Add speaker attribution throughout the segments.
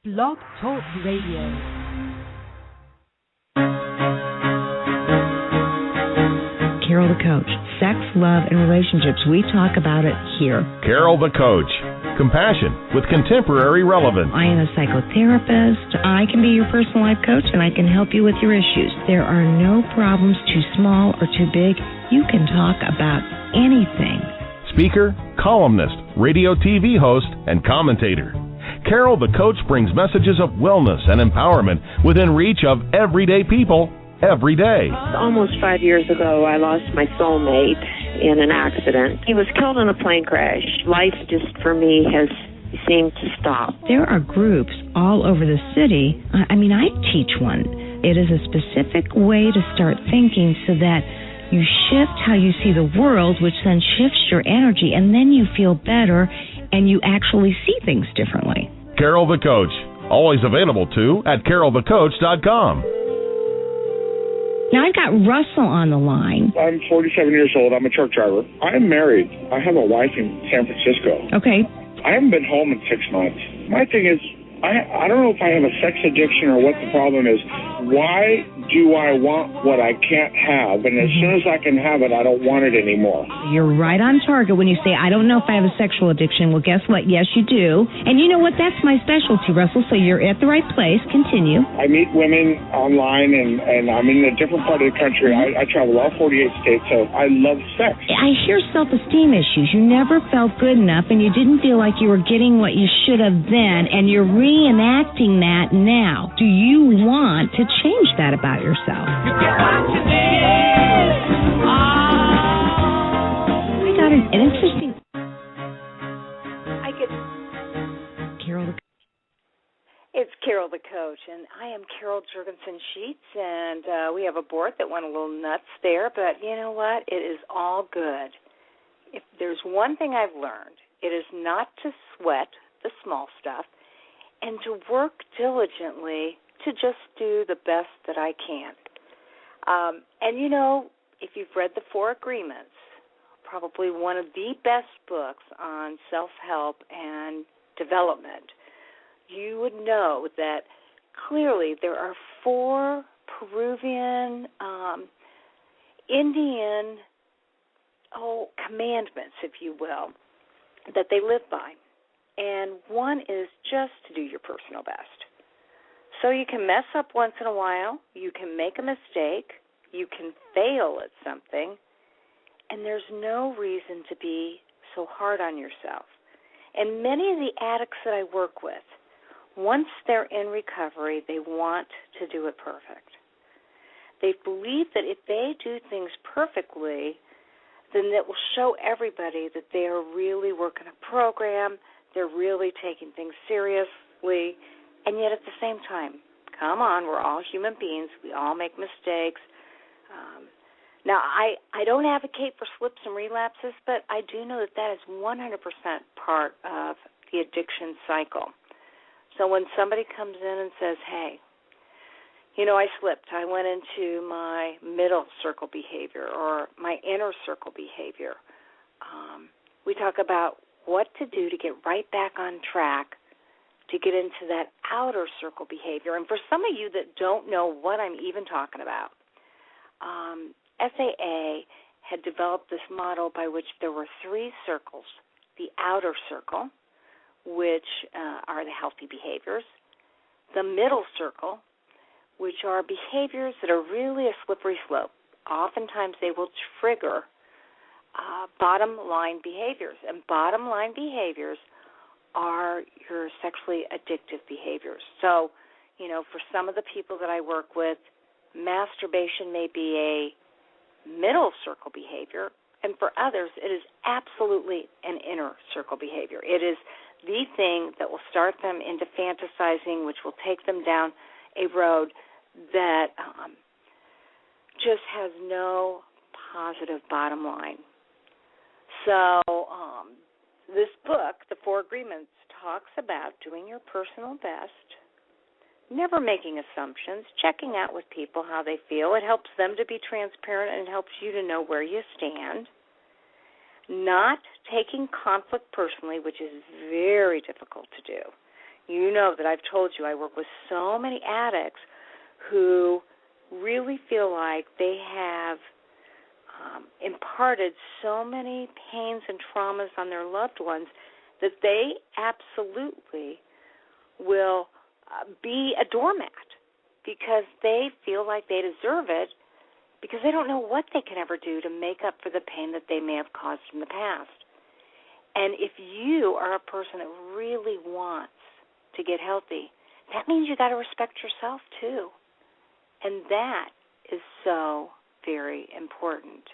Speaker 1: Blog Talk Radio.
Speaker 2: Carol the Coach. Sex, love, and relationships. We talk about it here.
Speaker 3: Carol the Coach. Compassion with contemporary relevance.
Speaker 2: I am a psychotherapist. I can be your personal life coach, and I can help you with your issues. There are no problems too small or too big. You can talk about anything.
Speaker 3: Speaker, columnist, radio TV host, and commentator. Carol the Coach brings messages of wellness and empowerment within reach of everyday people every day.
Speaker 4: Almost 5 years ago, I lost my soulmate in an accident. He was killed in a plane crash. Life just, for me, has seemed to stop.
Speaker 2: There are groups all over the city. I teach one. It is a specific way to start thinking so that you shift how you see the world, which then shifts your energy, and then you feel better and you actually see things differently.
Speaker 3: Carol the Coach. Always available, too, at carolthecoach.com.
Speaker 2: Now, I've got Russell on the line.
Speaker 5: I'm 47 years old. I'm a truck driver. I am married. I have a wife in San Francisco.
Speaker 2: Okay.
Speaker 5: I haven't been home in 6 months. My thing is, I don't know if I have a sex addiction or what the problem is. Why do I want what I can't have? And as soon as I can have it, I don't want it anymore.
Speaker 2: You're right on target when you say, I don't know if I have a sexual addiction. Well, guess what? Yes, you do. And you know what? That's my specialty, Russell, so you're at the right place. Continue.
Speaker 5: I meet women online, and I'm in a different part of the country. I travel all 48 states, so I love sex.
Speaker 2: I hear self-esteem issues. You never felt good enough, and you didn't feel like you were getting what you should have then, and you're reenacting that now. Do you want to change that about yourself?
Speaker 6: You get what you need.
Speaker 2: I got an interesting... Carol the...
Speaker 7: It's Carol the Coach, and I am Carol Jurgensen-Sheets, and we have a board that went a little nuts there, but you know what? It is all good. If there's one thing I've learned, it is not to sweat the small stuff and to work diligently to just do the best that I can. And you know, if you've read The Four Agreements, probably one of the best books on self-help and development, you would know that clearly there are 4 Peruvian, Indian, commandments, if you will, that they live by. And one is just to do your personal best. So you can mess up once in a while, you can make a mistake, you can fail at something, and there's no reason to be so hard on yourself. And many of the addicts that I work with, once they're in recovery, they want to do it perfect. They believe that if they do things perfectly, then that will show everybody that they are really working a program, they're really taking things seriously, and yet at the same time, come on, we're all human beings. We all make mistakes. Now, I don't advocate for slips and relapses, but I do know that that is 100% part of the addiction cycle. So when somebody comes in and says, hey, you know, I slipped. I went into my middle circle behavior or my inner circle behavior. We talk about what to do to get right back on track to get into that outer circle behavior. And for some of you that don't know what I'm even talking about, SAA had developed this model by which there were 3 circles: the outer circle, which are the healthy behaviors, the middle circle, which are behaviors that are really a slippery slope. Oftentimes they will trigger bottom-line behaviors, and bottom-line behaviors are your sexually addictive behaviors. So, you know, for some of the people that I work with, masturbation may be a middle circle behavior, and for others, it is absolutely an inner circle behavior. It is the thing that will start them into fantasizing, which will take them down a road that just has no positive bottom line. So this book, The Four Agreements, talks about doing your personal best, never making assumptions, checking out with people how they feel. It helps them to be transparent and it helps you to know where you stand. Not taking conflict personally, which is very difficult to do. You know that I've told you I work with so many addicts who really feel like they have imparted so many pains and traumas on their loved ones that they absolutely will be a doormat because they feel like they deserve it because they don't know what they can ever do to make up for the pain that they may have caused in the past. And if you are a person that really wants to get healthy, that means you got to respect yourself too. And that is so very important.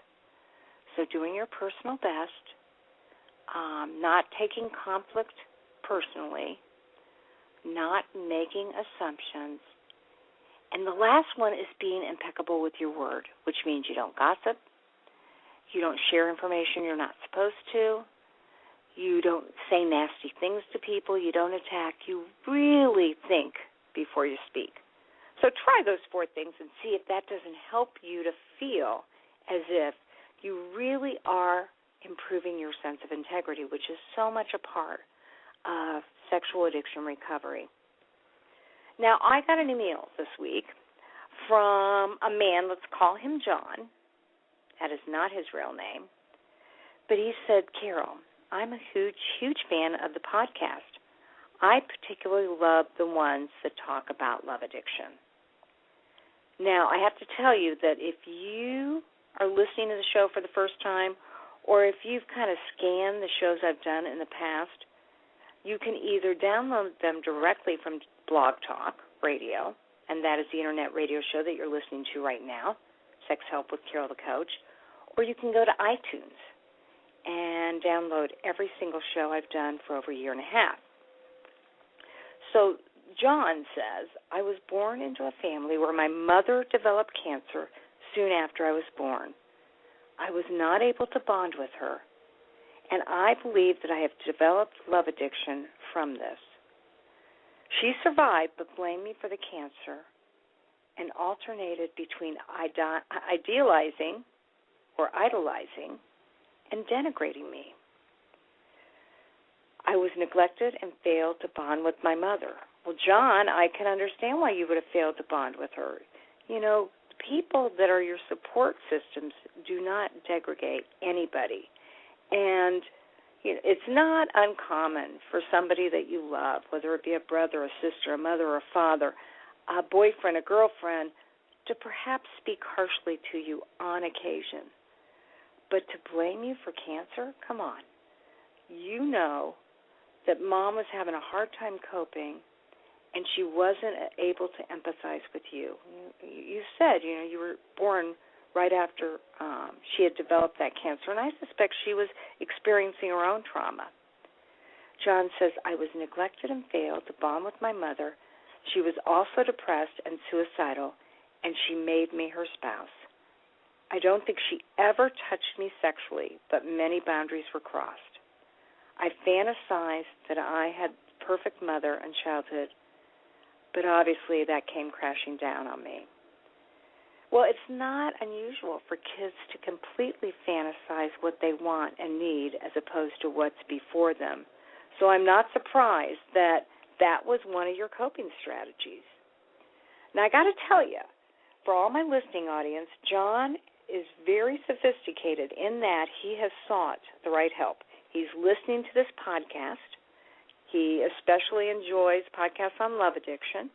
Speaker 7: So doing your personal best, not taking conflict personally, not making assumptions. And the last one is being impeccable with your word, which means you don't gossip, you don't share information you're not supposed to, you don't say nasty things to people, you don't attack, you really think before you speak. So try those 4 things and see if that doesn't help you to feel as if you really are improving your sense of integrity, which is so much a part of sexual addiction recovery. Now, I got an email this week from a man, let's call him John. That is not his real name. But he said, Carol, I'm a huge fan of the podcast. I particularly love the ones that talk about love addiction. Now, I have to tell you that if you are listening to the show for the first time, or if you've kind of scanned the shows I've done in the past, you can either download them directly from Blog Talk Radio, and that is the internet radio show that you're listening to right now, Sex Help with Carol the Coach, or you can go to iTunes and download every single show I've done for over a year and a half. So John says, I was born into a family where my mother developed cancer soon after I was born. I was not able to bond with her, and I believe that I have developed love addiction from this. She survived but blamed me for the cancer and alternated between idealizing or idolizing and denigrating me. I was neglected and failed to bond with my mother. Well, John, I can understand why you would have failed to bond with her. You know, people that are your support systems do not degrade anybody. And you know, it's not uncommon for somebody that you love, whether it be a brother, a sister, a mother, or a father, a boyfriend, a girlfriend, to perhaps speak harshly to you on occasion. But to blame you for cancer? Come on. You know that mom was having a hard time coping, and she wasn't able to empathize with you. You said, you know, you were born right after she had developed that cancer, and I suspect she was experiencing her own trauma. John says, I was neglected and failed to bond with my mother. She was also depressed and suicidal, and she made me her spouse. I don't think she ever touched me sexually, but many boundaries were crossed. I fantasized that I had a perfect mother and childhood, but obviously that came crashing down on me. Well, it's not unusual for kids to completely fantasize what they want and need as opposed to what's before them. So I'm not surprised that that was one of your coping strategies. Now, I got to tell you, for all my listening audience, John is very sophisticated in that he has sought the right help. He's listening to this podcast. He especially enjoys podcasts on love addiction.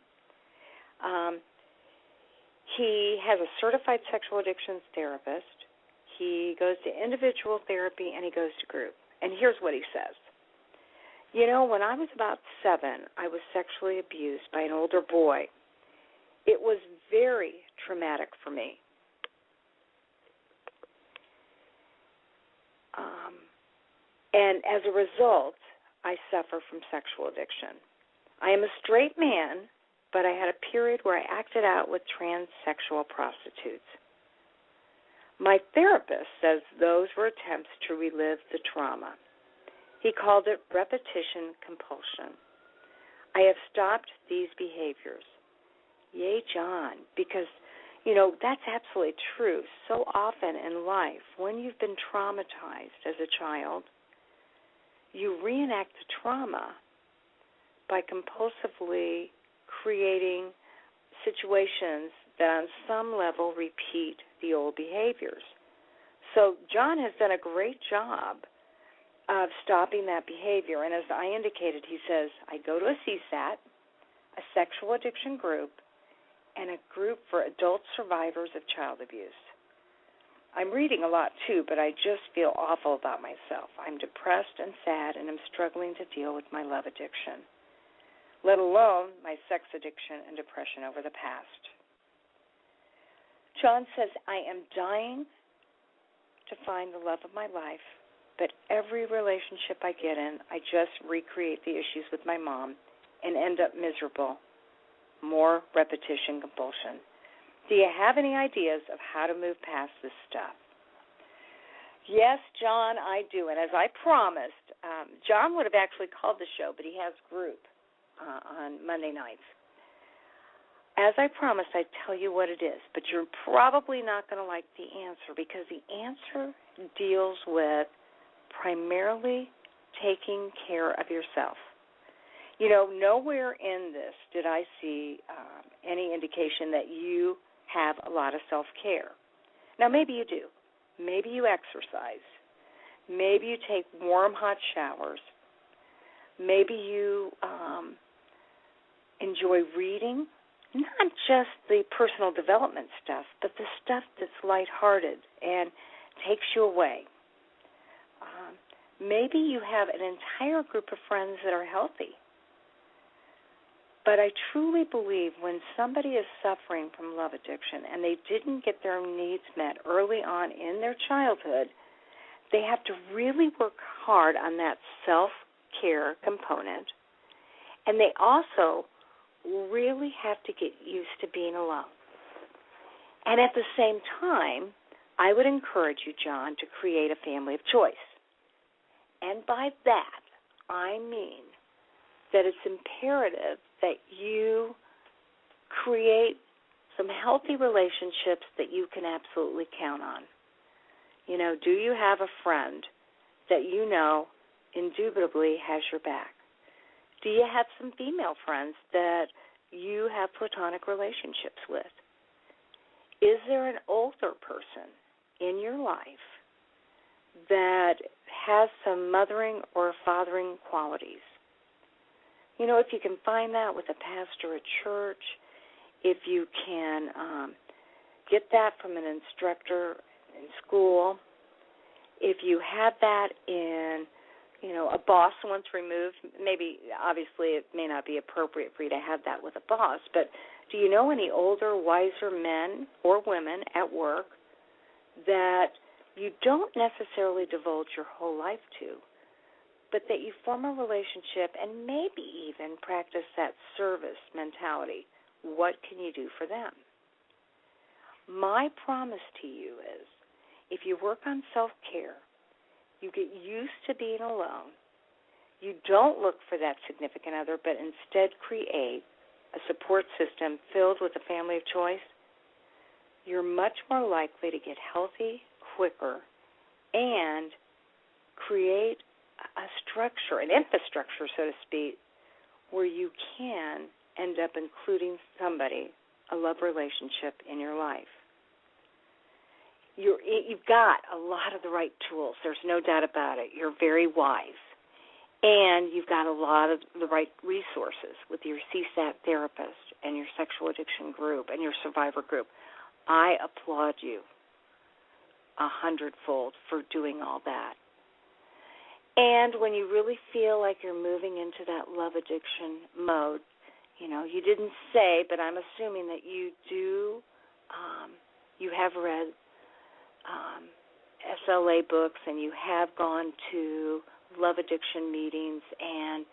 Speaker 7: He has a certified sexual addictions therapist. He goes to individual therapy, and he goes to group. And here's what he says. You know, when I was about 7, I was sexually abused by an older boy. It was very traumatic for me. And as a result, I suffer from sexual addiction. I am a straight man, but I had a period where I acted out with transsexual prostitutes. My therapist says those were attempts to relive the trauma. He called it repetition compulsion. I have stopped these behaviors. Yay, John, because, you know, that's absolutely true. So often in life, when you've been traumatized as a child, you reenact the trauma, by compulsively creating situations that on some level repeat the old behaviors. So John has done a great job of stopping that behavior. And as I indicated, he says, I go to a CSAT, a sexual addiction group, and a group for adult survivors of child abuse. I'm reading a lot, too, but I just feel awful about myself. I'm depressed and sad, and I'm struggling to deal with my love addiction, let alone my sex addiction and depression over the past. John says, I am dying to find the love of my life, but every relationship I get in, I just recreate the issues with my mom and end up miserable. More repetition compulsion. Do you have any ideas of how to move past this stuff? Yes, John, I do. And as I promised, John would have actually called the show, but he has group on Monday nights. As I promised, I'd tell you what it is, but you're probably not going to like the answer because the answer deals with primarily taking care of yourself. You know, nowhere in this did I see any indication that you have a lot of self-care. Now, maybe you do. Maybe you exercise. Maybe you take warm, hot showers. Maybe you enjoy reading, not just the personal development stuff, but the stuff that's lighthearted and takes you away. Maybe you have an entire group of friends that are healthy. But I truly believe when somebody is suffering from love addiction and they didn't get their needs met early on in their childhood, they have to really work hard on that self-care component. And they also really have to get used to being alone. And at the same time, I would encourage you, John, to create a family of choice. And by that, I mean that it's imperative that you create some healthy relationships that you can absolutely count on. You know, do you have a friend that you know indubitably has your back? Do you have some female friends that you have platonic relationships with? Is there an older person in your life that has some mothering or fathering qualities? You know, if you can find that with a pastor at church, if you can get that from an instructor in school, if you have that in, you know, a boss once removed, maybe obviously it may not be appropriate for you to have that with a boss, but do you know any older, wiser men or women at work that you don't necessarily divulge your whole life to, but that you form a relationship and maybe even practice that service mentality? What can you do for them? My promise to you is if you work on self-care, you get used to being alone, you don't look for that significant other, but instead create a support system filled with a family of choice, you're much more likely to get healthy quicker and create a structure, an infrastructure, so to speak, where you can end up including somebody, a love relationship in your life. You've got a lot of the right tools. There's no doubt about it. You're very wise. And you've got a lot of the right resources with your CSAT therapist and your sexual addiction group and your survivor group. I applaud you 100-fold for doing all that. And when you really feel like you're moving into that love addiction mode, you know, you didn't say, but I'm assuming that you do, you have read SLA books and you have gone to love addiction meetings, and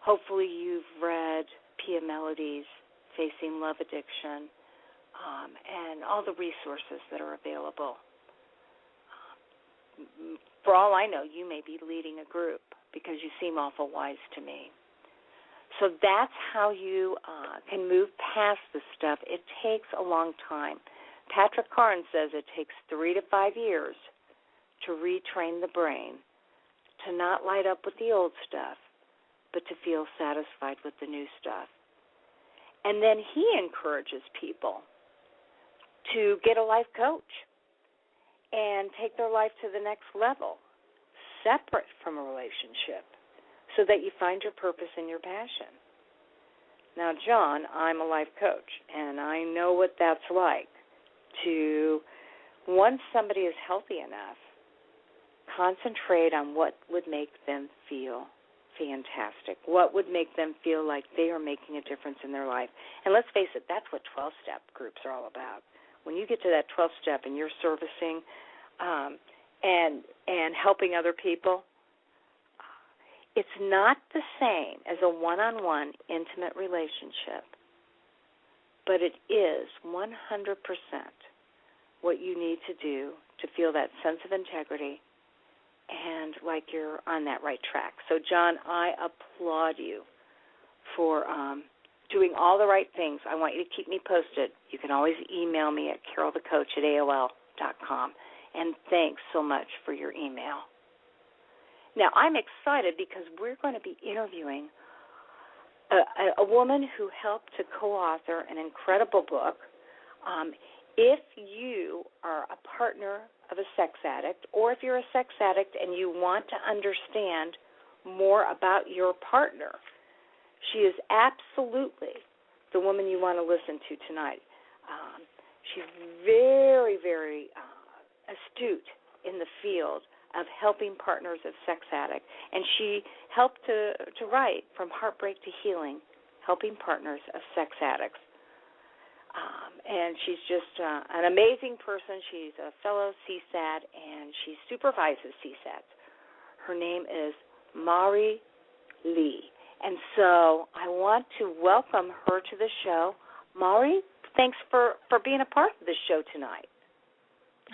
Speaker 7: hopefully you've read Pia Melody's Facing Love Addiction and all the resources that are available. For all I know, you may be leading a group because you seem awful wise to me. So that's how you can move past this stuff. It takes a long time. Patrick Carnes says it takes 3 to 5 years to retrain the brain to not light up with the old stuff, but to feel satisfied with the new stuff. And then he encourages people to get a life coach and take their life to the next level, separate from a relationship, so that you find your purpose and your passion. Now, John, I'm a life coach, and I know what that's like to, once somebody is healthy enough, concentrate on what would make them feel fantastic, what would make them feel like they are making a difference in their life. And let's face it, that's what 12-step groups are all about. When you get to that 12th step and you're servicing and helping other people, it's not the same as a one-on-one intimate relationship, but it is 100% what you need to do to feel that sense of integrity and like you're on that right track. So, John, I applaud you for doing all the right things. I want you to keep me posted. You can always email me at carolthecoach@AOL.com. And thanks so much for your email. Now, I'm excited because we're going to be interviewing a woman who helped to co-author an incredible book. If you are a partner of a sex addict, or if you're a sex addict and you want to understand more about your partner, she is absolutely the woman you want to listen to tonight. She's very, very astute in the field of helping partners of sex addicts, and she helped to write From Heartbreak to Healing, Helping Partners of Sex Addicts. And she's just an amazing person. She's a fellow CSAT, and she supervises CSATs. Her name is Mari Lee. And so I want to welcome her to the show. Mari, thanks for being a part of the show tonight.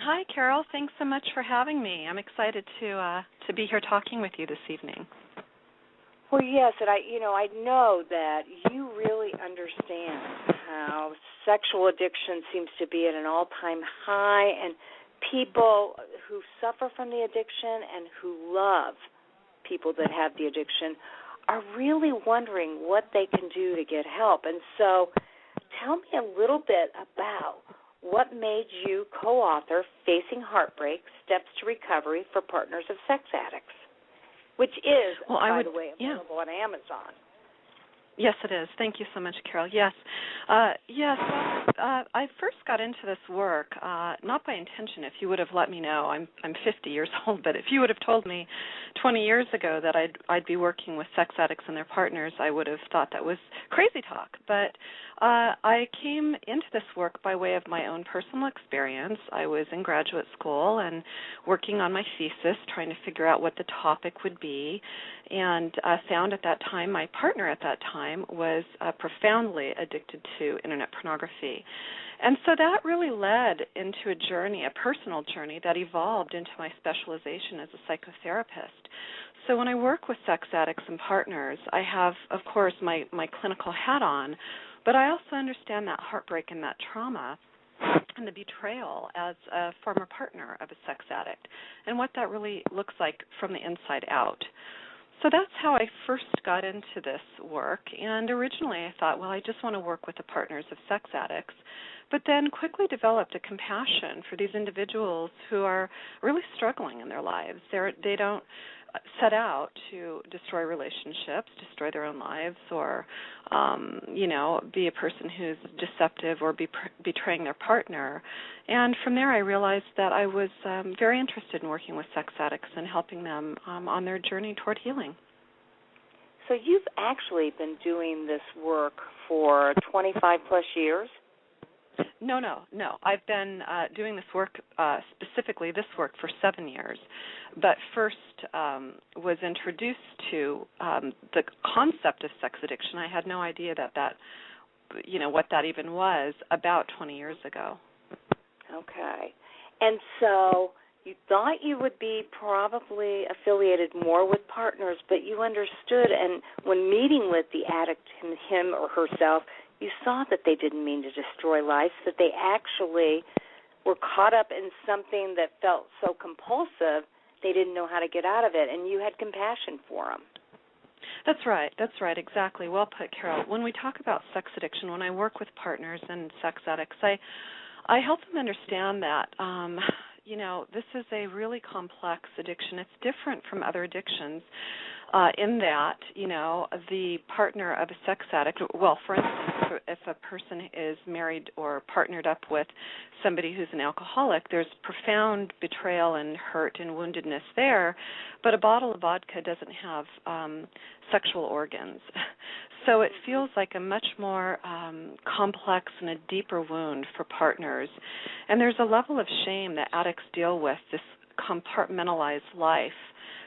Speaker 8: Hi, Carol. Thanks so much for having me. I'm excited to be here talking with you this evening.
Speaker 7: Well, yes, and I know that you really understand how sexual addiction seems to be at an all-time high, and people who suffer from the addiction and who love people that have the addiction are really wondering what they can do to get help. And so tell me a little bit about what made you co-author Facing Heartbreak, Steps to Recovery for Partners of Sex Addicts, which is, by the way, available on Amazon.
Speaker 8: Yes, it is. Thank you so much, Carol. Yes. I first got into this work, not by intention. If you would have let me know, I'm 50 years old, but if you would have told me 20 years ago that I'd be working with sex addicts and their partners, I would have thought that was crazy talk. But I came into this work by way of my own personal experience. I was in graduate school and working on my thesis, trying to figure out what the topic would be, and found at that time, my partner at that time was profoundly addicted to Internet pornography. And so that really led into a journey, a personal journey that evolved into my specialization as a psychotherapist. So when I work with sex addicts and partners, I have, of course, my clinical hat on, but I also understand that heartbreak and that trauma and the betrayal as a former partner of a sex addict and what that really looks like from the inside out. So that's how I first got into this work, and originally I thought, well, I just want to work with the partners of sex addicts, but then quickly developed a compassion for these individuals who are really struggling in their lives. They don't set out to destroy relationships, destroy their own lives, or, be a person who's deceptive or betraying their partner. And from there I realized that I was very interested in working with sex addicts and helping them on their journey toward healing.
Speaker 7: So you've actually been doing this work for 25-plus years?
Speaker 8: No. I've been doing this work, specifically this work, for 7 years. But first was introduced to the concept of sex addiction. I had no idea that what that even was about 20 years ago. Okay. And so you thought you would be probably affiliated more with partners, but you understood, and when meeting with the addict, him or herself, you saw that they didn't mean to destroy lives, that they actually were caught up in something that felt so compulsive they didn't know how to get out of it, and you had compassion for them. That's right. Exactly. Well put, Carol. When we talk about sex addiction, when I work with partners and sex addicts, I help them understand that, this is a really complex addiction. It's different from other addictions in that, the partner of a sex addict, well, for instance, if a person is married or partnered up with somebody who's an alcoholic, there's profound betrayal and hurt and woundedness there, but a bottle of vodka doesn't have sexual organs. So it feels like a much more complex and a deeper wound for partners. And there's a level of shame that addicts deal with, this compartmentalized life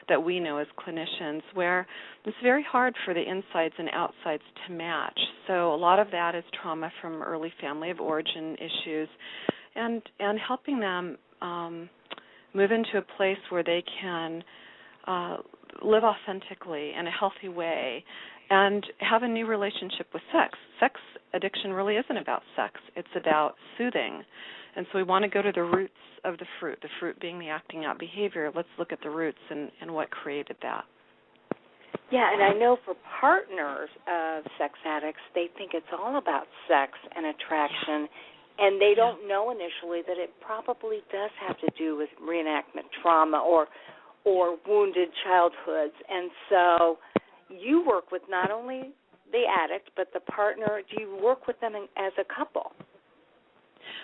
Speaker 8: that we know as clinicians, where it's very hard for the insides and outsides to match. So a lot of that is trauma from early family of origin issues, and helping them move into a place where they can live authentically in a healthy way and have a new relationship with sex. Sex addiction really isn't about sex. It's about soothing. And so we want to go to the roots of the fruit being the acting out behavior. Let's look at the roots and what created that.
Speaker 7: Yeah, and I know for partners of sex addicts, they think it's all about sex and attraction, and they don't know initially that it probably does have to do with reenactment trauma or wounded childhoods. And so you work with not only the addict but the partner. Do you work with them as a couple?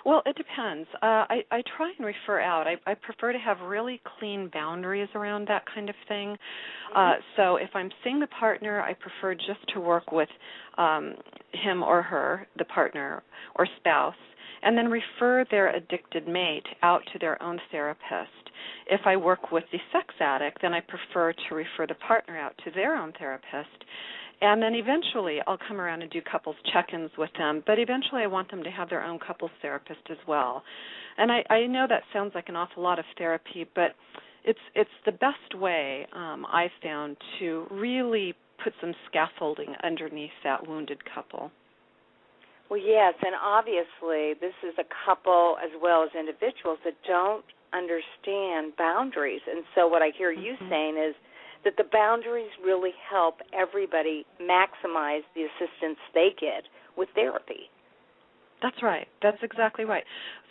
Speaker 8: Well, it depends. I try and refer out. I prefer to have really clean boundaries around that kind of thing. So if I'm seeing the partner, I prefer just to work with him or her, the partner or spouse, and then refer their addicted mate out to their own therapist. If I work with the sex addict, then I prefer to refer the partner out to their own therapist. And then eventually I'll come around and do couples check-ins with them, but eventually I want them to have their own couples therapist as well. And I know that sounds like an awful lot of therapy, but it's the best way I've found to really put some scaffolding underneath that wounded couple.
Speaker 7: Well, yes, and obviously this is a couple as well as individuals that don't understand boundaries. And so what I hear you saying is that the boundaries really help everybody maximize the assistance they get with therapy.
Speaker 8: That's right. That's exactly right.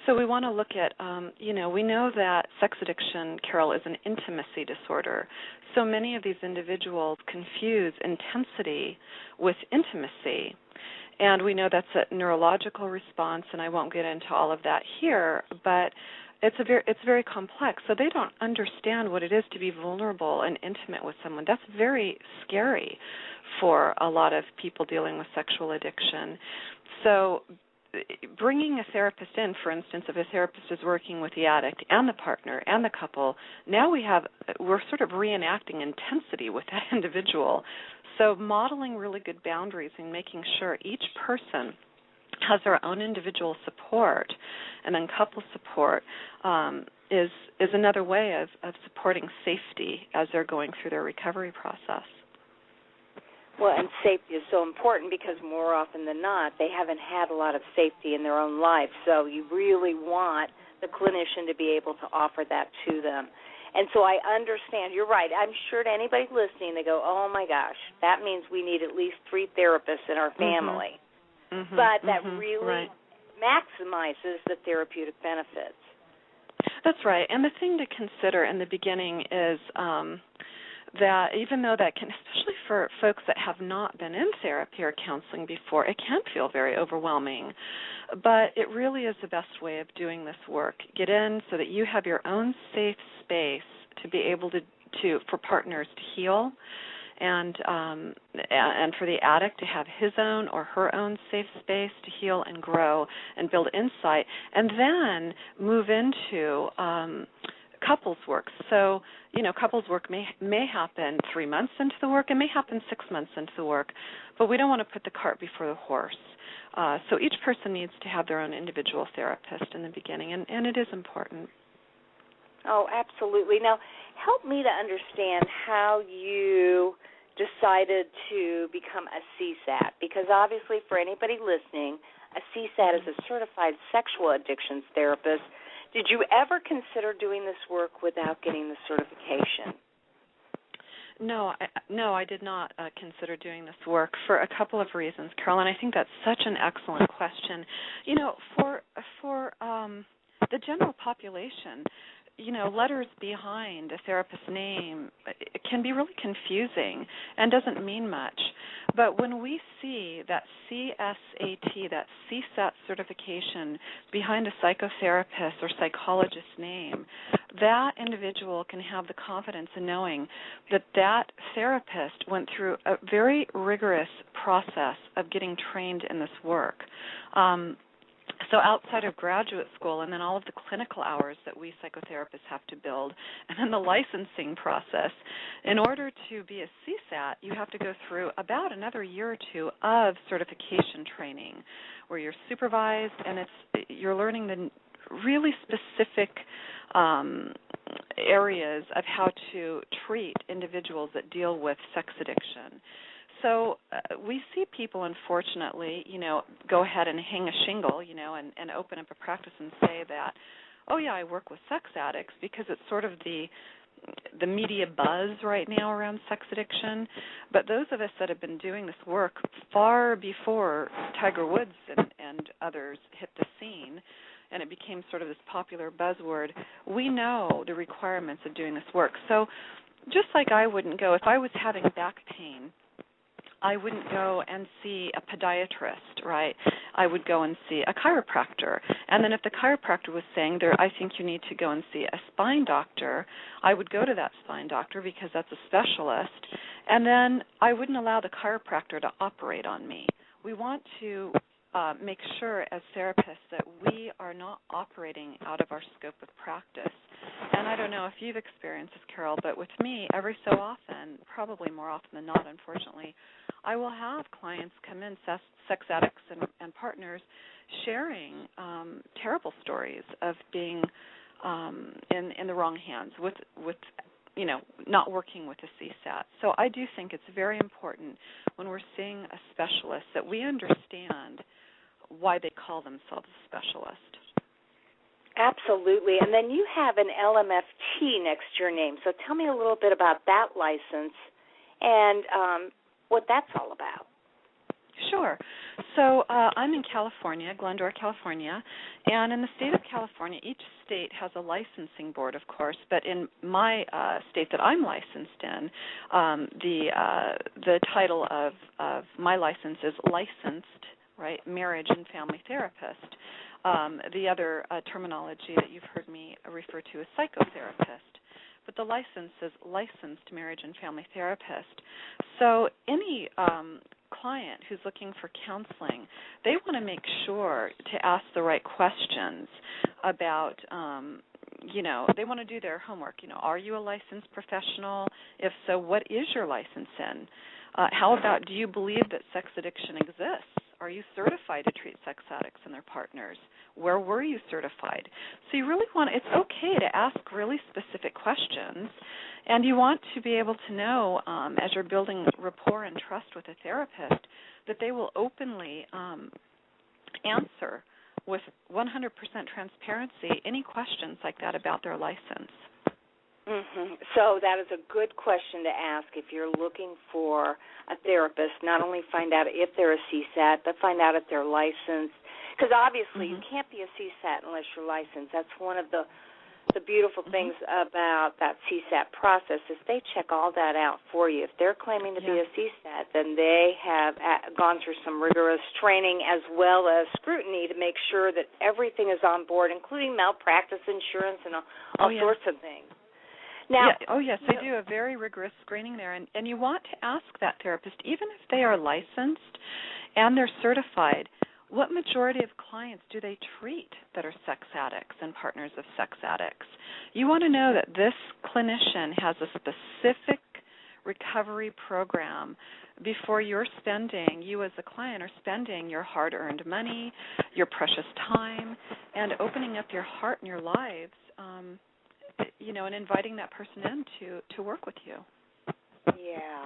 Speaker 8: So we want to look at, we know that sex addiction, Carol, is an intimacy disorder. So many of these individuals confuse intensity with intimacy. And we know that's a neurological response, and I won't get into all of that here, but it's very complex. So they don't understand what it is to be vulnerable and intimate with someone. That's very scary for a lot of people dealing with sexual addiction. So bringing a therapist in, for instance, if a therapist is working with the addict and the partner and the couple, now we're sort of reenacting intensity with that individual. So modeling really good boundaries and making sure each person has their own individual support, and then couple support is another way of supporting safety as they're going through their recovery process.
Speaker 7: Well, and safety is so important because more often than not, they haven't had a lot of safety in their own life, so you really want the clinician to be able to offer that to them. And so I understand, you're right. I'm sure to anybody listening, they go, oh, my gosh, that means we need at least 3 therapists in our family.
Speaker 8: Mm-hmm,
Speaker 7: but that really maximizes the therapeutic benefits.
Speaker 8: That's right. And the thing to consider in the beginning is that even though that can, especially for folks that have not been in therapy or counseling before, it can feel very overwhelming. But it really is the best way of doing this work. Get in so that you have your own safe space to be able to for partners to heal, and for the addict to have his own or her own safe space to heal and grow and build insight, and then move into couples work. So, couples work may happen 3 months into the work, and may happen 6 months into the work, but we don't want to put the cart before the horse. So each person needs to have their own individual therapist in the beginning, and it is important.
Speaker 7: Oh, absolutely. Now, help me to understand how you decided to become a CSAT, because obviously for anybody listening, a CSAT is a certified sexual addictions therapist. Did you ever consider doing this work without getting the certification?
Speaker 8: No, I did not consider doing this work for a couple of reasons, Carol, and I think that's such an excellent question. You know, for the general population, you know, letters behind a therapist's name it can be really confusing and doesn't mean much. But when we see that CSAT, that CSAT certification behind a psychotherapist or psychologist's name, that individual can have the confidence in knowing that that therapist went through a very rigorous process of getting trained in this work. So outside of graduate school and then all of the clinical hours that we psychotherapists have to build and then the licensing process, in order to be a CSAT, you have to go through about another year or two of certification training where you're supervised and you're learning the really specific areas of how to treat individuals that deal with sex addiction. So we see people, unfortunately, you know, go ahead and hang a shingle, you know, and open up a practice and say that, oh, yeah, I work with sex addicts because it's sort of the media buzz right now around sex addiction. But those of us that have been doing this work far before Tiger Woods and others hit the scene, and it became sort of this popular buzzword, we know the requirements of doing this work. So just like I wouldn't go, if I was having back pain, I wouldn't go and see a podiatrist, right? I would go and see a chiropractor. And then if the chiropractor was saying, I think you need to go and see a spine doctor, I would go to that spine doctor because that's a specialist. And then I wouldn't allow the chiropractor to operate on me. We want to make sure as therapists that we are not operating out of our scope of practice. And I don't know if you've experienced this, Carol, but with me, every so often, probably more often than not, unfortunately, I will have clients come in, sex addicts and partners, sharing terrible stories of being in the wrong hands with you know, not working with a CSAT. So I do think it's very important when we're seeing a specialist that we understand why they call themselves a specialist.
Speaker 7: Absolutely. And then you have an LMFT next to your name. So tell me a little bit about that license and what that's all about.
Speaker 8: Sure. So I'm in California, Glendora, California, and in the state of California, each state has a licensing board, of course, but in my state that I'm licensed in, the title of my license is licensed, right, marriage and family therapist. The other terminology that you've heard me refer to is psychotherapist. But the license is licensed marriage and family therapist. So any client who's looking for counseling, they want to make sure to ask the right questions about, you know, they want to do their homework. You know, are you a licensed professional? If so, what is your license in? How about, do you believe that sex addiction exists? Are you certified to treat sex addicts and their partners? Where were you certified? So you really want, it's okay to ask really specific questions, and you want to be able to know, as you're building rapport and trust with a therapist, that they will openly answer with 100% transparency any questions like that about their license.
Speaker 7: Mm-hmm. So that is a good question to ask if you're looking for a therapist. Not only find out if they're a CSAT, but find out if they're licensed. Because obviously you can't be a CSAT unless you're licensed. That's one of the beautiful things about that CSAT process is they check all that out for you. If they're claiming to be a CSAT, then they have gone through some rigorous training as well as scrutiny to make sure that everything is on board, including malpractice insurance and all sorts of things. Now,
Speaker 8: yes, they do a very rigorous screening there, and you want to ask that therapist, even if they are licensed and they're certified, what majority of clients do they treat that are sex addicts and partners of sex addicts? You want to know that this clinician has a specific recovery program before you as a client are spending your hard-earned money, your precious time, and opening up your heart and your lives, you know, and inviting that person in to work with you.
Speaker 7: Yeah.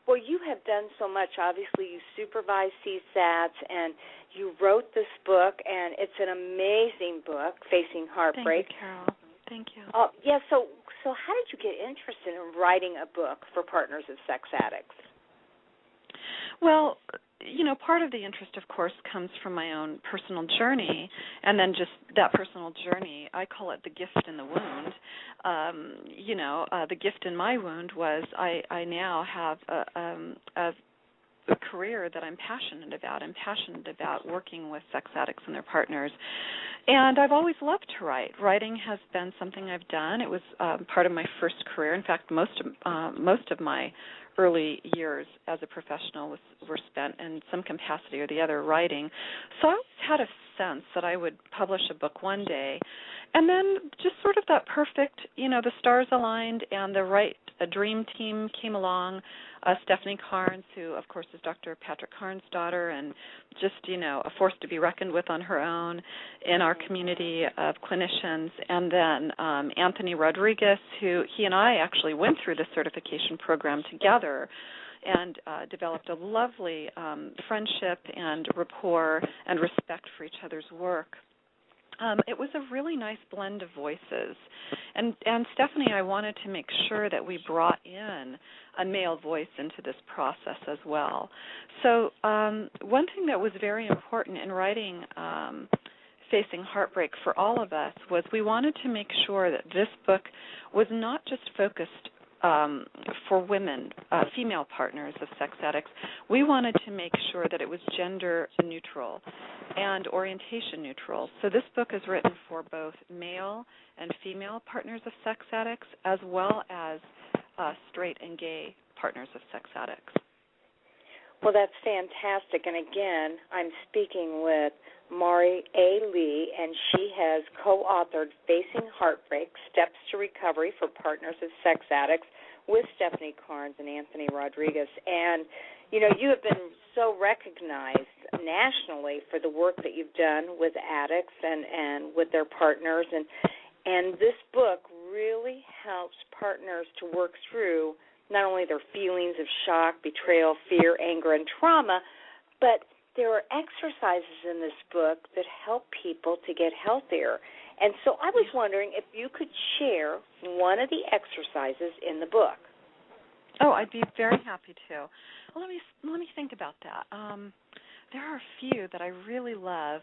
Speaker 7: Well, you have done so much. Obviously, you supervise CSATs, and you wrote this book, and it's an amazing book, Facing Heartbreak.
Speaker 8: Thank you, Carol. Thank you.
Speaker 7: Yeah, so how did you get interested in writing a book for partners of sex addicts?
Speaker 8: Well, part of the interest, of course, comes from my own personal journey, and then just that personal journey, I call it the gift in the wound. The gift in my wound was I now have a career that I'm passionate about. I'm passionate about working with sex addicts and their partners. And I've always loved to write. Writing has been something I've done. It was part of my first career. In fact, most of my early years as a professional were spent in some capacity or the other writing. So I always had a sense that I would publish a book one day. And then just sort of that perfect, the stars aligned and a dream team came along. Stephanie Carnes, who, of course, is Dr. Patrick Carnes' daughter and just, a force to be reckoned with on her own in our community of clinicians. And then Anthony Rodriguez, he and I actually went through the certification program together and developed a lovely friendship and rapport and respect for each other's work. It was a really nice blend of voices. And Stephanie, I wanted to make sure that we brought in a male voice into this process as well. So one thing that was very important in writing Facing Heartbreak for all of us was we wanted to make sure that this book was not just focused for women, female partners of sex addicts. We wanted to make sure that it was gender neutral and orientation neutral. So this book is written for both male and female partners of sex addicts as well as straight and gay partners of sex addicts.
Speaker 7: Well, that's fantastic. And again, I'm speaking with Mari A. Lee, and she has co-authored Facing Heartbreak, Steps to Recovery for Partners of Sex Addicts with Stephanie Carnes and Anthony Rodriguez. And, you have been so recognized nationally for the work that you've done with addicts and with their partners. And this book really helps partners to work through not only their feelings of shock, betrayal, fear, anger, and trauma, but there are exercises in this book that help people to get healthier. And so I was wondering if you could share one of the exercises in the book.
Speaker 8: Oh, I'd be very happy to. Well, let me think about that. There are a few that I really love,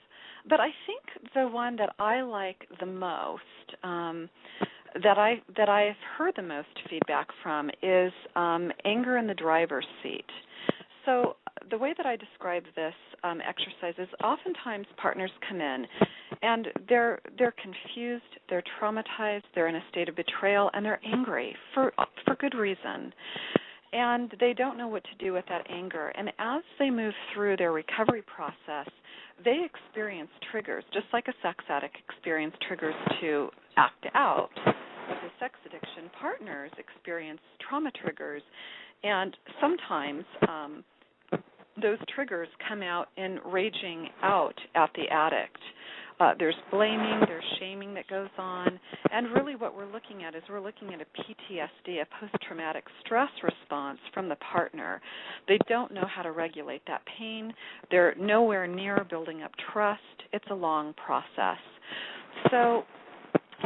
Speaker 8: but I think the one that I like the most, that I've heard the most feedback from, is anger in the driver's seat. So the way that I describe this exercise is oftentimes partners come in and they're confused, they're traumatized, they're in a state of betrayal, and they're angry for good reason. And they don't know what to do with that anger. And as they move through their recovery process, they experience triggers, just like a sex addict experiences triggers to act out. With sex addiction, partners experience trauma triggers, and sometimes those triggers come out in raging out at the addict. There's blaming, there's shaming that goes on, and really what we're looking at is we're looking at a PTSD, a post-traumatic stress response from the partner. They don't know how to regulate that pain. They're nowhere near building up trust. It's a long process. So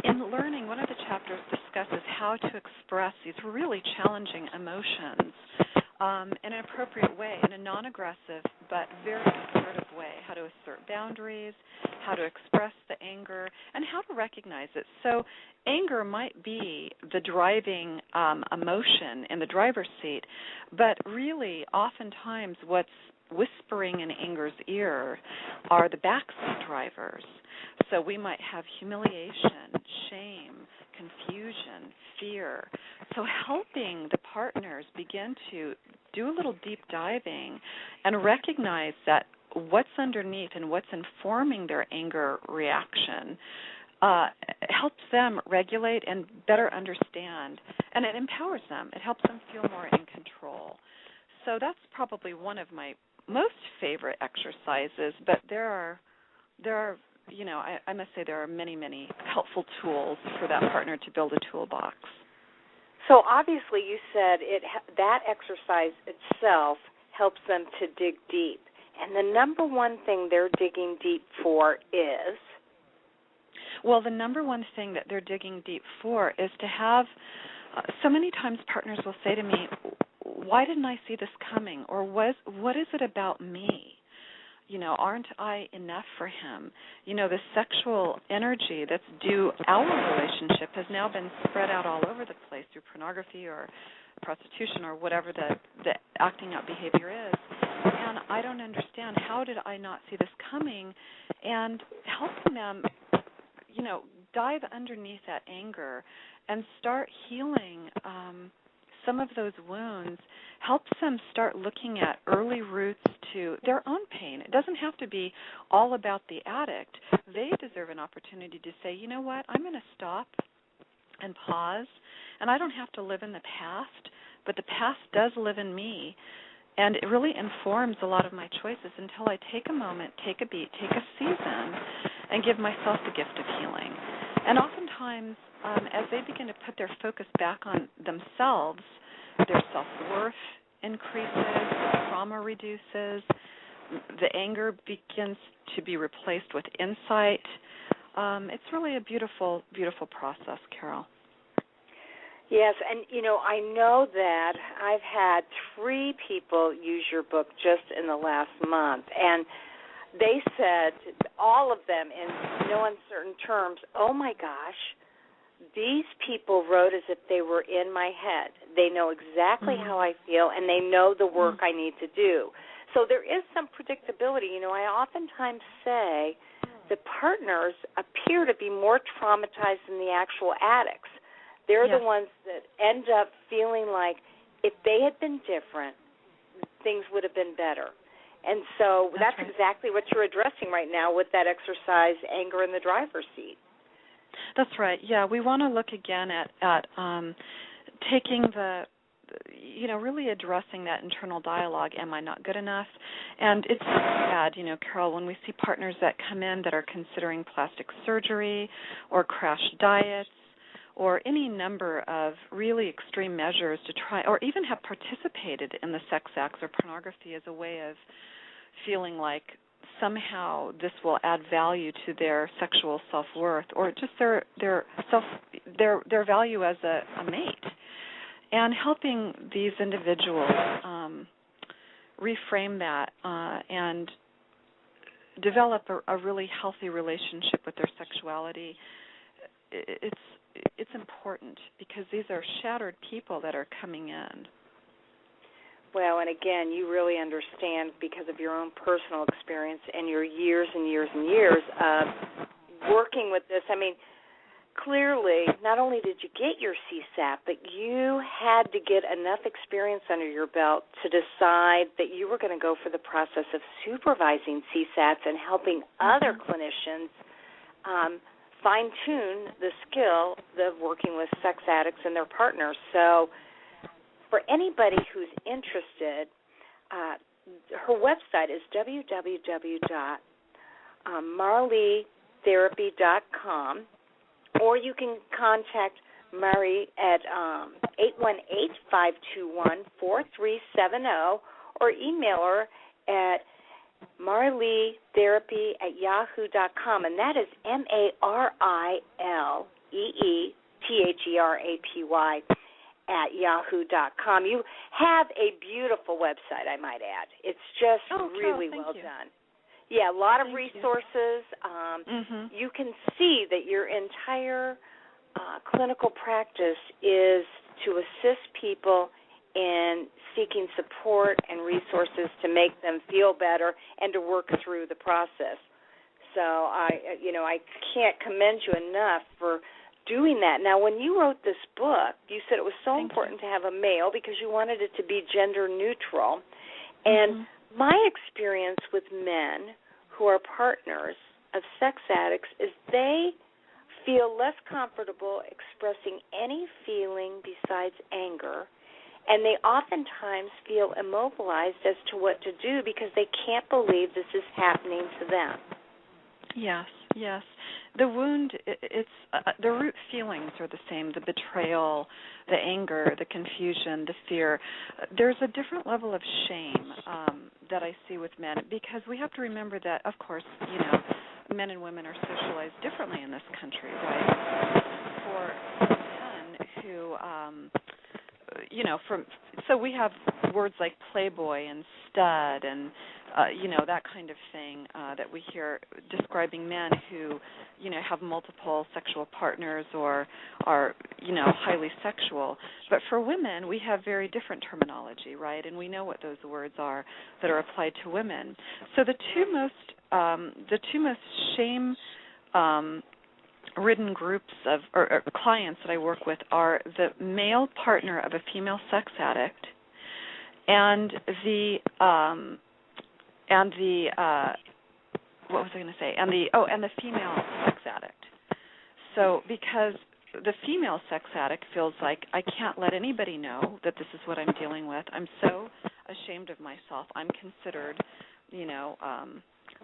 Speaker 8: in learning, one of the chapters discusses how to express these really challenging emotions in an appropriate way, in a non-aggressive but very assertive way, how to assert boundaries, how to express the anger, and how to recognize it. So anger might be the driving emotion in the driver's seat, but really oftentimes what's whispering in anger's ear are the backseat drivers. So we might have humiliation, shame, confusion, fear. So helping the partners begin to do a little deep diving and recognize that what's underneath and what's informing their anger reaction helps them regulate and better understand, and it empowers them. It helps them feel more in control. So that's probably one of my most favorite exercises, but there are I must say there are many, many helpful tools for that partner to build a toolbox.
Speaker 7: So obviously you said that exercise itself helps them to dig deep. And the number one thing they're digging deep for is?
Speaker 8: Well, the number one thing that they're digging deep for is to have, so many times partners will say to me, why didn't I see this coming? Or what is it about me? Aren't I enough for him? The sexual energy that's due our relationship has now been spread out all over the place through pornography or prostitution or whatever the acting out behavior is. And I don't understand. How did I not see this coming? And helping them, dive underneath that anger and start healing some of those wounds helps them start looking at early roots to their own pain. It doesn't have to be all about the addict. They deserve an opportunity to say, you know what, I'm going to stop and pause, and I don't have to live in the past, but the past does live in me, and it really informs a lot of my choices until I take a moment, take a beat, take a season, and give myself the gift of healing. And oftentimes, as they begin to put their focus back on themselves, their self-worth increases, the trauma reduces, the anger begins to be replaced with insight. It's really a beautiful, beautiful process, Carol.
Speaker 7: Yes, and, I know that I've had 3 people use your book just in the last month, and they said, all of them in no uncertain terms, oh, my gosh, these people wrote as if they were in my head. They know exactly how I feel, and they know the work I need to do. So there is some predictability. I oftentimes say the partners appear to be more traumatized than the actual addicts. They're the ones that end up feeling like if they had been different, things would have been better. And so that's right. Exactly what you're addressing right now with that exercise, anger in the driver's seat.
Speaker 8: That's right. Yeah, we want to look again at taking really addressing that internal dialogue. Am I not good enough? And it's sad, Carol, when we see partners that come in that are considering plastic surgery or crash diets or any number of really extreme measures to try, or even have participated in the sex acts or pornography as a way of feeling like somehow this will add value to their sexual self-worth or just their value as a mate. And helping these individuals reframe that and develop a really healthy relationship with their sexuality, it's important because these are shattered people that are coming in.
Speaker 7: Well, and again, you really understand because of your own personal experience and your years and years and years of working with this. I mean, clearly, not only did you get your CSAP, but you had to get enough experience under your belt to decide that you were going to go for the process of supervising CSAPs and helping other clinicians fine-tune the skill of working with sex addicts and their partners. So for anybody who's interested, her website is www.marleetherapy.com, or you can contact Marie at 818-521-4370, or email her at marleetherapy@yahoo.com, and that is MARILEETHERAPY @yahoo.com. You have a beautiful website, I might add. It's just really well done. Yeah, a lot of resources. You can see that your entire clinical practice is to assist people in seeking support and resources to make them feel better and to work through the process. So I can't commend you enough for doing that. Now, when you wrote this book, you said it was so important to have a male because you wanted it to be gender neutral. And my experience with men who are partners of sex addicts is they feel less comfortable expressing any feeling besides anger, and they oftentimes feel immobilized as to what to do because they can't believe this is happening to them. Yes.
Speaker 8: The wound, it's the root feelings are the same, the betrayal, the anger, the confusion, the fear. There's a different level of shame that I see with men because we have to remember that, of course, men and women are socialized differently in this country, right? For men who, so we have words like playboy and stud and, that kind of thing that we hear describing men who, have multiple sexual partners or are, highly sexual. But for women, we have very different terminology, right? And we know what those words are that are applied to women. So the two most shame ridden groups of or clients that I work with are the male partner of a female sex addict and the female sex addict. So because the female sex addict feels like I can't let anybody know that this is what I'm dealing with. I'm so ashamed of myself. I'm considered,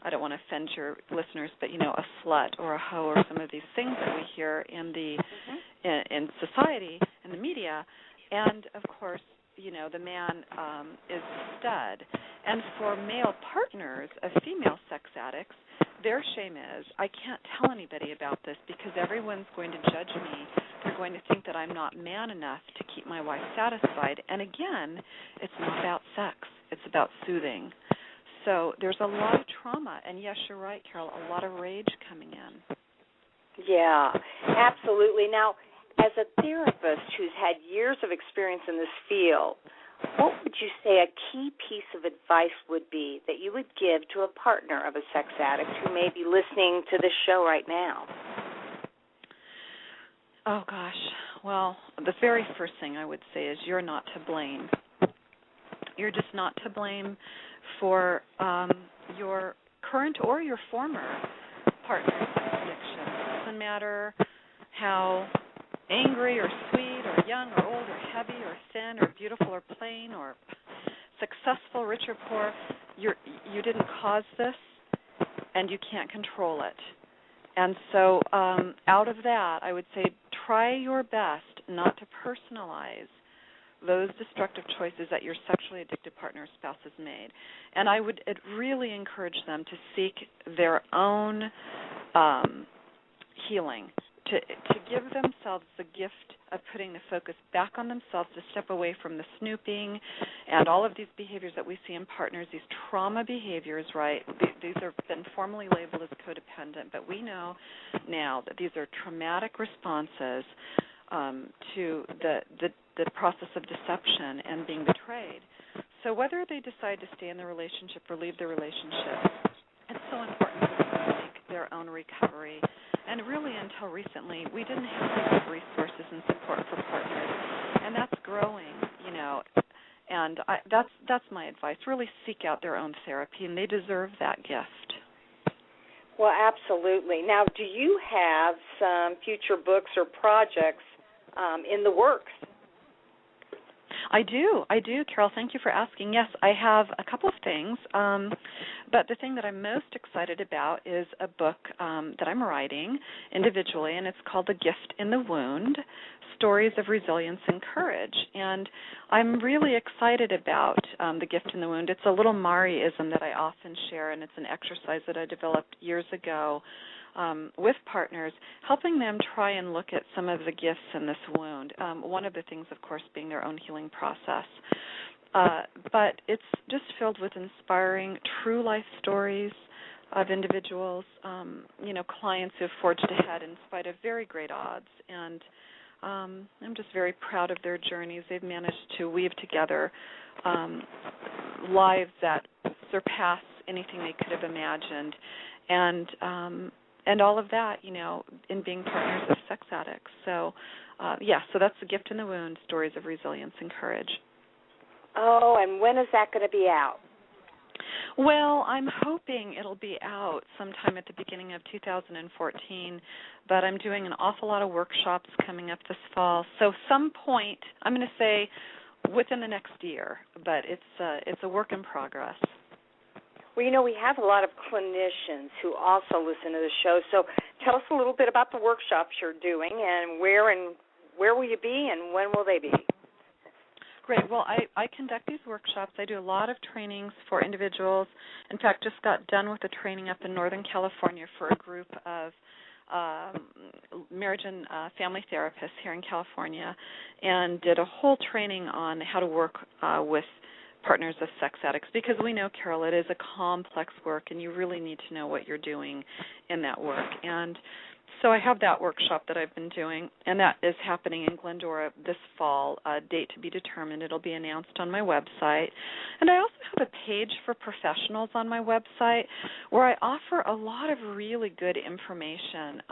Speaker 8: I don't want to offend your listeners, but a slut or a hoe or some of these things that we hear in the in society, in the media, and of course, the man is a stud. And for male partners of female sex addicts, their shame is, I can't tell anybody about this because everyone's going to judge me. They're going to think that I'm not man enough to keep my wife satisfied. And again, it's not about sex. It's about soothing. So there's a lot of trauma. And yes, you're right, Carol, a lot of rage coming in.
Speaker 7: Yeah, absolutely. Now, as a therapist who's had years of experience in this field, what would you say a key piece of advice would be that you would give to a partner of a sex addict who may be listening to this show right now?
Speaker 8: Oh, gosh. Well, the very first thing I would say is you're not to blame. You're just not to blame for your current or your former partner's addiction. It doesn't matter how angry or sweet or young or old or heavy or thin or beautiful or plain or successful, rich or poor. You didn't cause this, and you can't control it. And so out of that, I would say try your best not to personalize those destructive choices that your sexually addicted partner or spouse has made. And I would really encourage them to seek their own healing, to give themselves the gift of putting the focus back on themselves, to step away from the snooping and all of these behaviors that we see in partners, these trauma behaviors, right? These have been formally labeled as codependent, but we know now that these are traumatic responses to the process of deception and being betrayed. So whether they decide to stay in the relationship or leave the relationship, it's so important for them to make their own recovery. And really, until recently, we didn't have a lot of resources and support for partners, and that's growing, And that's my advice. Really seek out their own therapy, and they deserve that gift.
Speaker 7: Well, absolutely. Now, do you have some future books or projects in the works?
Speaker 8: I do, Carol. Thank you for asking. Yes, I have a couple of things, but the thing that I'm most excited about is a book that I'm writing individually, and it's called The Gift in the Wound, Stories of Resilience and Courage. And I'm really excited about The Gift in the Wound. It's a little Mariism that I often share, and it's an exercise that I developed years ago with partners, helping them try and look at some of the gifts in this wound. One of the things, of course, being their own healing process. But it's just filled with inspiring, true life stories of individuals, clients who have forged ahead in spite of very great odds. And I'm just very proud of their journeys. They've managed to weave together lives that surpass anything they could have imagined. And all of that, in being partners of sex addicts. So, so that's The Gift in the Wound, Stories of Resilience and Courage.
Speaker 7: Oh, and when is that going to be out?
Speaker 8: Well, I'm hoping it'll be out sometime at the beginning of 2014, but I'm doing an awful lot of workshops coming up this fall. So some point, I'm going to say within the next year, but it's a work in progress.
Speaker 7: Well, we have a lot of clinicians who also listen to the show. So tell us a little bit about the workshops you're doing and where will you be and when will they be?
Speaker 8: great. Well, I conduct these workshops. I do a lot of trainings for individuals. In fact, just got done with a training up in Northern California for a group of marriage and family therapists here in California, and did a whole training on how to work with partners of sex addicts, because we know, Carol, it is a complex work, and you really need to know what you're doing in that work. And so I have that workshop that I've been doing, and that is happening in Glendora this fall, date to be determined. It'll be announced on my website. And I also have a page for professionals on my website where I offer a lot of really good information,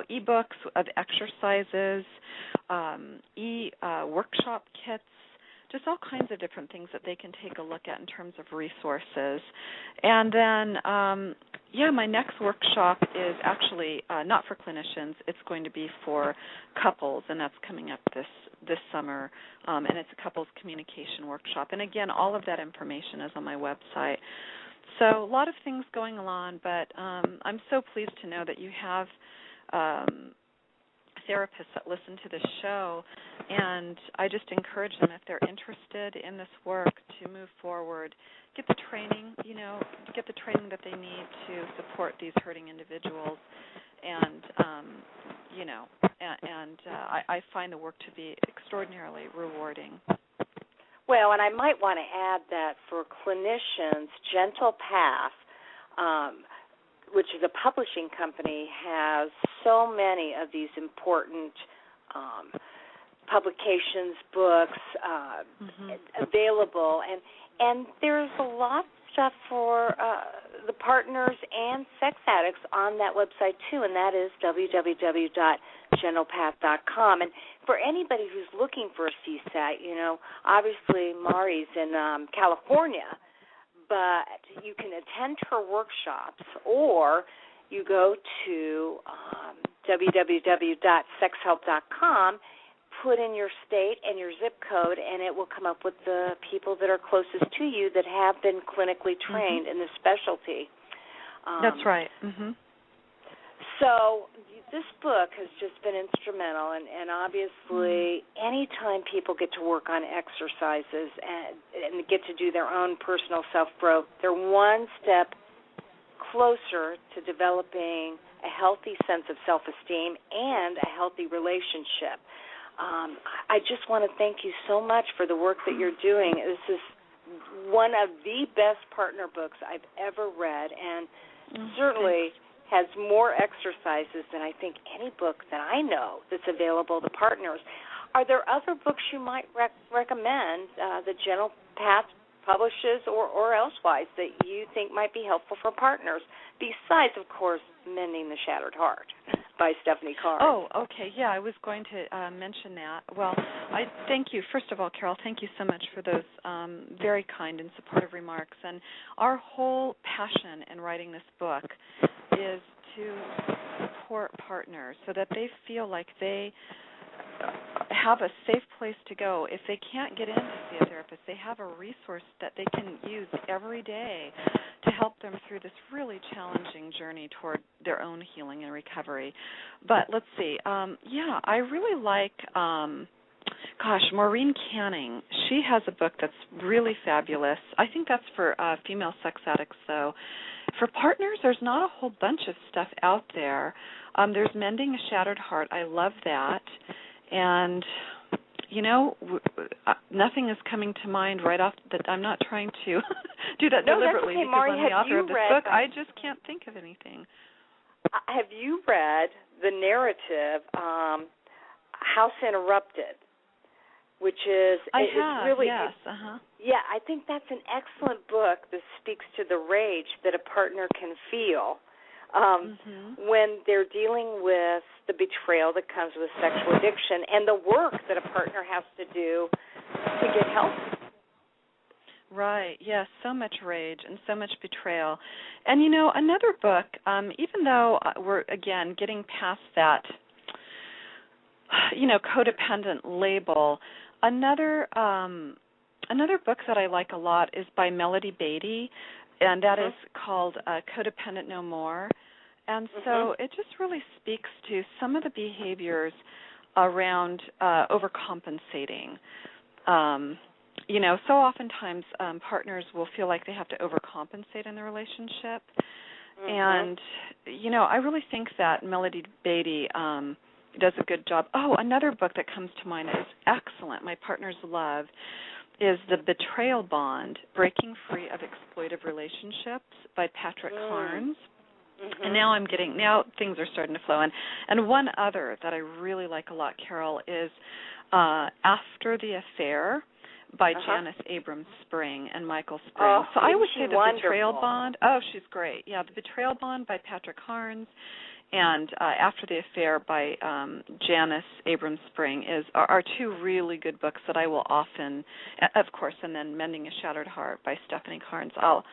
Speaker 8: e-books of exercises, workshop kits, just all kinds of different things that they can take a look at in terms of resources. And then, my next workshop is actually not for clinicians. It's going to be for couples, and that's coming up this summer. And it's a couples communication workshop. And again, all of that information is on my website. So a lot of things going on, but I'm so pleased to know that you have therapists that listen to this show, and I just encourage them, if they're interested in this work, to move forward, get the training, that they need to support these hurting individuals, and I find the work to be extraordinarily rewarding.
Speaker 7: Well, and I might want to add that for clinicians, Gentle Path, which is a publishing company, has so many of these important publications, books available, and there's a lot of stuff for the partners and sex addicts on that website too, and that is www.gentlepath.com. And for anybody who's looking for a CSAT, obviously Mari's in California, but you can attend her workshops, or you go to www.sexhelp.com, put in your state and your zip code, and it will come up with the people that are closest to you that have been clinically trained in this specialty.
Speaker 8: That's right. Mm-hmm.
Speaker 7: So this book has just been instrumental, and obviously anytime people get to work on exercises and get to do their own personal self-growth, they're one step closer to developing a healthy sense of self-esteem and a healthy relationship. I just want to thank you so much for the work that you're doing. This is one of the best partner books I've ever read, and certainly has more exercises than I think any book that I know that's available to partners. Are there other books you might recommend that Gentle Path publishes or elsewise that you think might be helpful for partners, besides, of course, Mending the Shattered Heart by Stephanie Carr?
Speaker 8: Oh, okay. Yeah, I was going to mention that. Well, I thank you. First of all, Carol, thank you so much for those very kind and supportive remarks. And our whole passion in writing this book is to support partners so that they feel like they have a safe place to go. If they can't get in to see a therapist, they have a resource that they can use every day to help them through this really challenging journey toward their own healing and recovery. But let's see. I really like, Maureen Canning. She has a book that's really fabulous. I think that's for female sex addicts, though. For partners, there's not a whole bunch of stuff out there. There's Mending a Shattered Heart. I love that. And, nothing is coming to mind right off that. I'm not trying to do that deliberately because
Speaker 7: Mari,
Speaker 8: I'm the author of this book. I just can't think of anything.
Speaker 7: Have you read the narrative, House Interrupted? Which is,
Speaker 8: yes.
Speaker 7: Yeah, I think that's an excellent book that speaks to the rage that a partner can feel when they're dealing with the betrayal that comes with sexual addiction and the work that a partner has to do to get help.
Speaker 8: Right, yes, so much rage and so much betrayal. And, another book, even though we're, again, getting past that, codependent label, Another book that I like a lot is by Melody Beatty, and that is called Codependent No More. And so it just really speaks to some of the behaviors around overcompensating. so oftentimes partners will feel like they have to overcompensate in the relationship. Mm-hmm. And, I really think that Melody Beatty does a good job. Oh, another book that comes to mind is excellent, my partner's love, is The Betrayal Bond, Breaking Free of Exploitive Relationships by Patrick Carnes. Mm-hmm. And now things are starting to flow in. And one other that I really like a lot, Carol, is After the Affair by Janice Abrams Spring and Michael Spring.
Speaker 7: Oh,
Speaker 8: so I would say The
Speaker 7: wonderful.
Speaker 8: Betrayal Bond. Oh, she's great. Yeah, The Betrayal Bond by Patrick Carnes and After the Affair by Janice Abrams Spring are two really good books that I will often, of course, and then Mending a Shattered Heart by Stephanie Carnes. I'll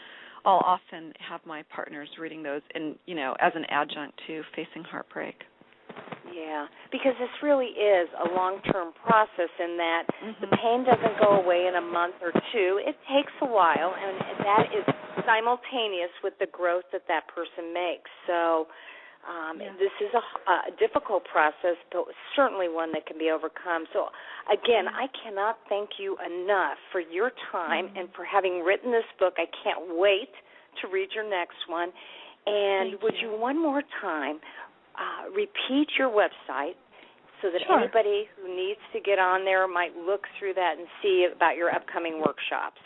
Speaker 8: often have my partners reading those as an adjunct to facing heartbreak.
Speaker 7: Yeah, because this really is a long-term process in that the pain doesn't go away in a month or two. It takes a while, and that is simultaneous with the growth that person makes. So this is a difficult process, but certainly one that can be overcome. So, again, I cannot thank you enough for your time and for having written this book. I can't wait to read your next one. And would you one more time repeat your website so that anybody who needs to get on there might look through that and see about your upcoming workshops?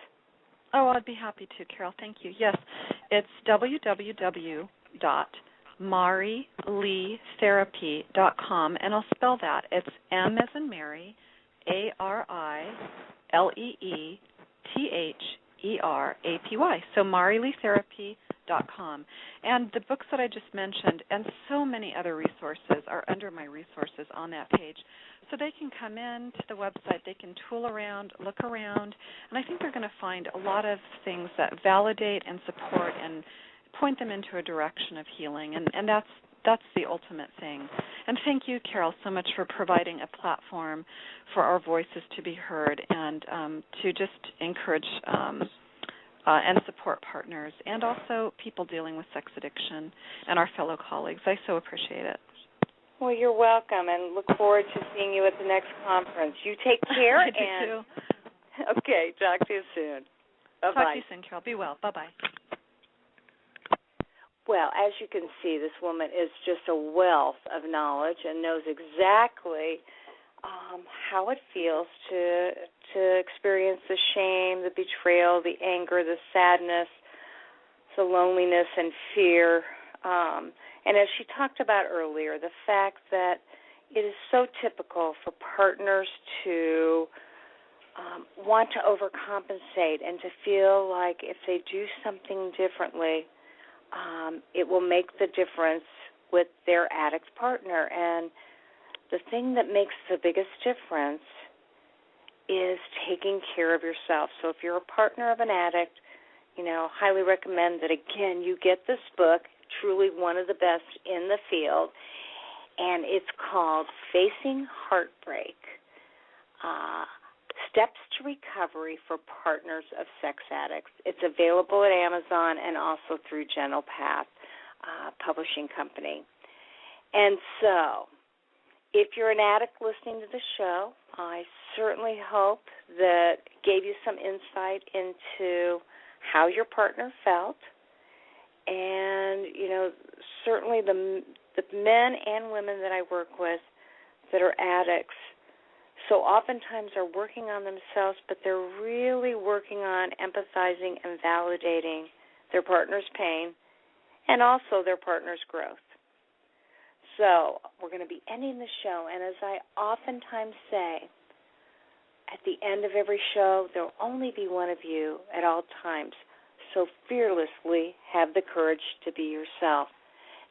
Speaker 8: Oh, I'd be happy to, Carol. Thank you. Yes, it's www.marileetherapy.com, and I'll spell that. It's M as in Mary, ARILEETHERAPY. So marileetherapy.com. And the books that I just mentioned and so many other resources are under my resources on that page. So they can come in to the website, they can tool around, look around, and I think they're going to find a lot of things that validate and support and point them into a direction of healing, and that's the ultimate thing. And thank you, Carol, so much for providing a platform for our voices to be heard and to just encourage and support partners and also people dealing with sex addiction and our fellow colleagues. I so appreciate it.
Speaker 7: Well, you're welcome, and look forward to seeing you at the next conference. You take care.
Speaker 8: I do too.
Speaker 7: Okay, talk to you soon. Bye-bye.
Speaker 8: Talk to you soon, Carol. Be well. Bye-bye.
Speaker 7: Well, as you can see, this woman is just a wealth of knowledge and knows exactly how it feels to experience the shame, the betrayal, the anger, the sadness, the loneliness and fear. And as she talked about earlier, the fact that it is so typical for partners to want to overcompensate and to feel like if they do something differently, it will make the difference with their addict partner. And the thing that makes the biggest difference is taking care of yourself. So if you're a partner of an addict, highly recommend that, again, you get this book, truly one of the best in the field, and it's called Facing Heartbreak, Steps to Recovery for Partners of Sex Addicts. It's available at Amazon and also through Gentle Path Publishing Company. And so, if you're an addict listening to the show, I certainly hope that gave you some insight into how your partner felt. And, certainly the men and women that I work with that are addicts so oftentimes are working on themselves, but they're really working on empathizing and validating their partner's pain and also their partner's growth. So we're going to be ending the show, and as I oftentimes say, at the end of every show, there will only be one of you at all times. So fearlessly have the courage to be yourself.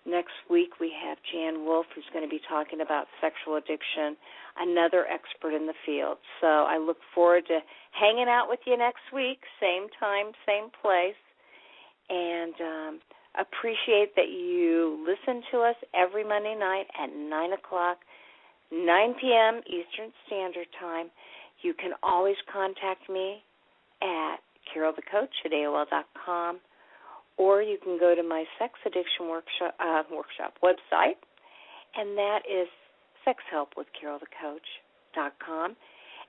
Speaker 7: Next week we have Jan Wolfe, who's going to be talking about sexual addiction, another expert in the field. So I look forward to hanging out with you next week, same time, same place, and appreciate that you listen to us every Monday night at 9 o'clock, 9 p.m. Eastern Standard Time. You can always contact me at carolthecoach@AOL.com, or you can go to my sex addiction workshop website, and that is sexhelpwithcarolthecoach.com.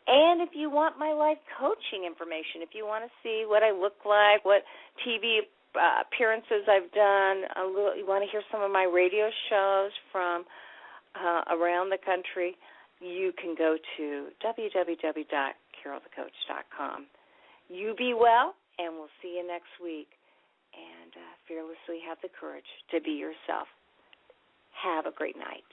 Speaker 7: And if you want my life coaching information, if you want to see what I look like, what TV appearances I've done, you want to hear some of my radio shows from around the country, you can go to www.carolthecoach.com. You be well, and we'll see you next week. And fearlessly have the courage to be yourself. Have a great night.